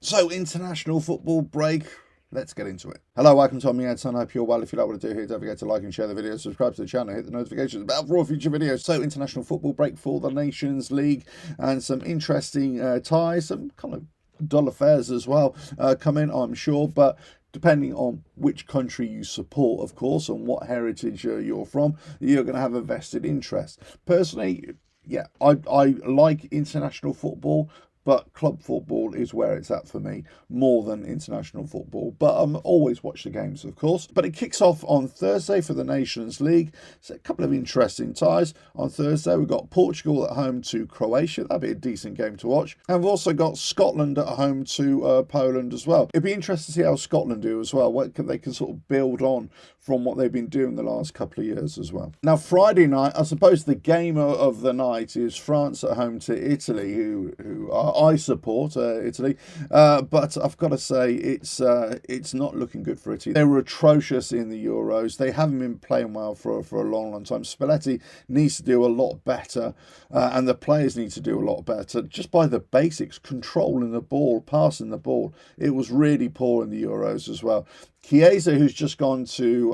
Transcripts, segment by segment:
So, international football break. Let's get into it. Hello, welcome to Omni Edson. I hope you're well. If you like what I do here, don't forget to like and share the video, subscribe to the channel, hit the notifications about for all future videos. So, international football break for the Nations League and some interesting ties, some kind of dull affairs as well come in, I'm sure, but depending on which country you support, of course, and what heritage you're from, you're going to have a vested interest. Personally, yeah, I like international football, but club football is where it's at for me more than international football. But I'm always watch the games, of course. But it kicks off on Thursday for the Nations League. So a couple of interesting ties. On Thursday, we've got Portugal at home to Croatia. That'd be a decent game to watch. And we've also got Scotland at home to Poland as well. It'd be interesting to see how Scotland do as well. They can sort of build on from what they've been doing the last couple of years as well. Now, Friday night, I suppose the game of the night is France at home to Italy, who I support Italy, but I've got to say it's not looking good for Italy. They were atrocious in the Euros. They haven't been playing well for a long time. Spalletti needs to do a lot better, and the players need to do a lot better just by the basics, controlling the ball, passing the ball. It was really poor in the Euros as well. Chiesa, who's just gone to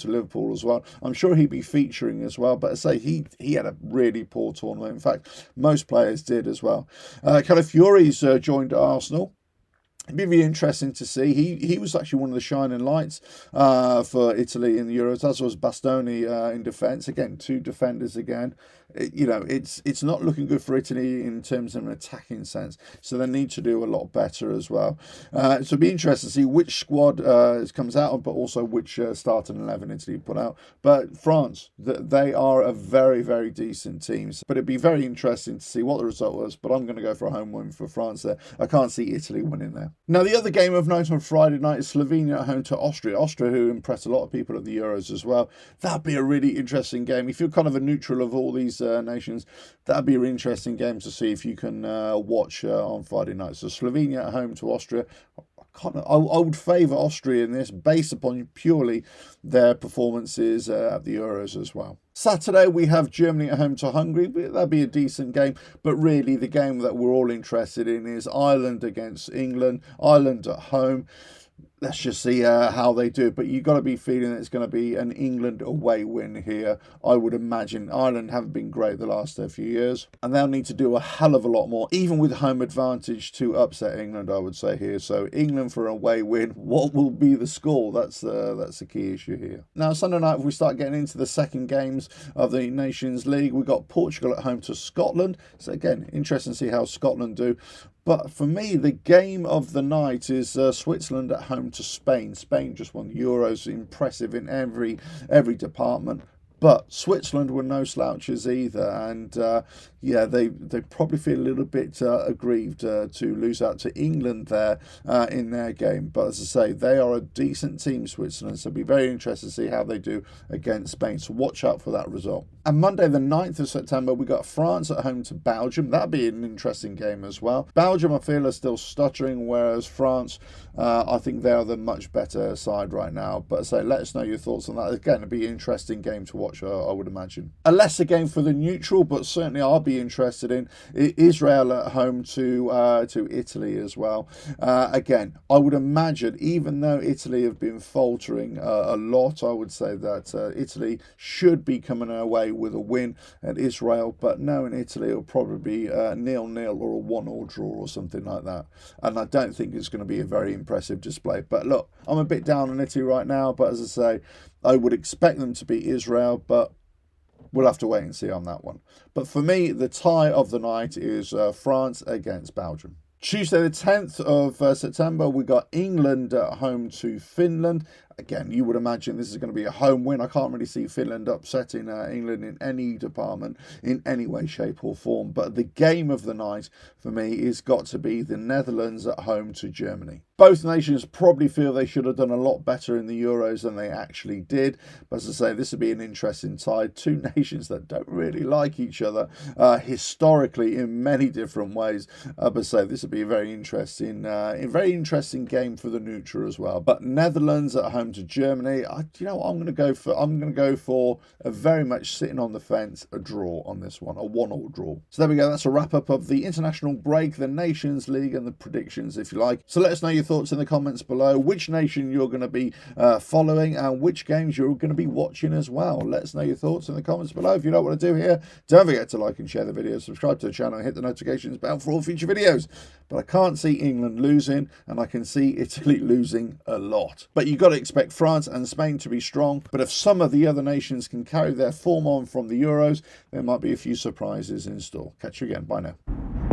Liverpool as well. I'm sure he'd be featuring as well. But I say he had a really poor tournament. In fact, most players did as well. Calafiori's joined Arsenal. It'd be really interesting to see. He was actually one of the shining lights for Italy in the Euros, as was Bastoni in defence. Again, two defenders again. It's not looking good for Italy in terms of an attacking sense. So they need to do a lot better as well. So it'll be interesting to see which squad comes out, but also which starting 11 Italy put out. But France, they are a very, very decent team. But it'd be very interesting to see what the result was. But I'm going to go for a home win for France there. I can't see Italy winning there. Now, the other game of night on Friday night is Slovenia at home to Austria. Austria, who impressed a lot of people at the Euros as well. That'd be a really interesting game. If you're kind of a neutral of all these nations, that'd be an interesting game to see if you can watch on Friday night. So Slovenia at home to Austria. I would favour Austria in this based upon purely their performances at the Euros as well. Saturday, we have Germany at home to Hungary. That'd be a decent game. But really, the game that we're all interested in is Ireland against England. Ireland at home. Let's just see how they do. But you've got to be feeling that it's going to be an England away win here. I would imagine Ireland haven't been great the last few years. And they'll need to do a hell of a lot more, even with home advantage, to upset England, I would say here. So England for an away win. What will be the score? That's the key issue here. Now, Sunday night, if we start getting into the second games of the Nations League, we've got Portugal at home to Scotland. So again, interesting to see how Scotland do. But for me, the game of the night is Switzerland at home to Spain. Spain just won the Euros, impressive in every department. But Switzerland were no slouches either, and they probably feel a little bit aggrieved to lose out to England there in their game. But as I say, they are a decent team, Switzerland, so it'll be very interesting to see how they do against Spain. So watch out for that result. And Monday, the 9th of September, we got France at home to Belgium. That'd be an interesting game as well. Belgium, I feel, are still stuttering, whereas France, I think they are the much better side right now. But say, let us know your thoughts on that. Again, it'd be an interesting game to watch, I would imagine. A lesser game for the neutral, but certainly I'll be interested in Israel at home to Italy as well. Again, I would imagine, even though Italy have been faltering a lot, I would say that Italy should be coming away with a win at Israel, but no, in Italy it'll probably be 0-0 or a 1-1 draw or something like that. And I don't think it's going to be a very impressive display. But look, I'm a bit down on Italy right now, but as I say, I would expect them to beat Israel, but we'll have to wait and see on that one. But for me, the tie of the night is France against Belgium. Tuesday the 10th of September, we got England at home to Finland. Again, you would imagine this is going to be a home win. I can't really see Finland upsetting England in any department, in any way, shape or form. But the game of the night, for me, has got to be the Netherlands at home to Germany. Both nations probably feel they should have done a lot better in the Euros than they actually did. But as I say, this would be an interesting tie. Two nations that don't really like each other historically in many different ways. But as I say, this would be a very interesting game for the neutral as well. But Netherlands at home home to Germany. You know what, I'm going to go for a very much sitting on the fence, a draw on this one, a 1-1 draw. So there we go. That's a wrap up of the international break, the Nations League, and the predictions, if you like. So let us know your thoughts in the comments below. Which nation you're going to be following and which games you're going to be watching as well. Let us know your thoughts in the comments below. If you know what to do here, don't forget to like and share the video, subscribe to the channel, and hit the notifications bell for all future videos. But I can't see England losing, and I can see Italy losing a lot. But you've got to expect France and Spain to be strong. But if some of the other nations can carry their form on from the Euros, there might be a few surprises in store. Catch you again. Bye now.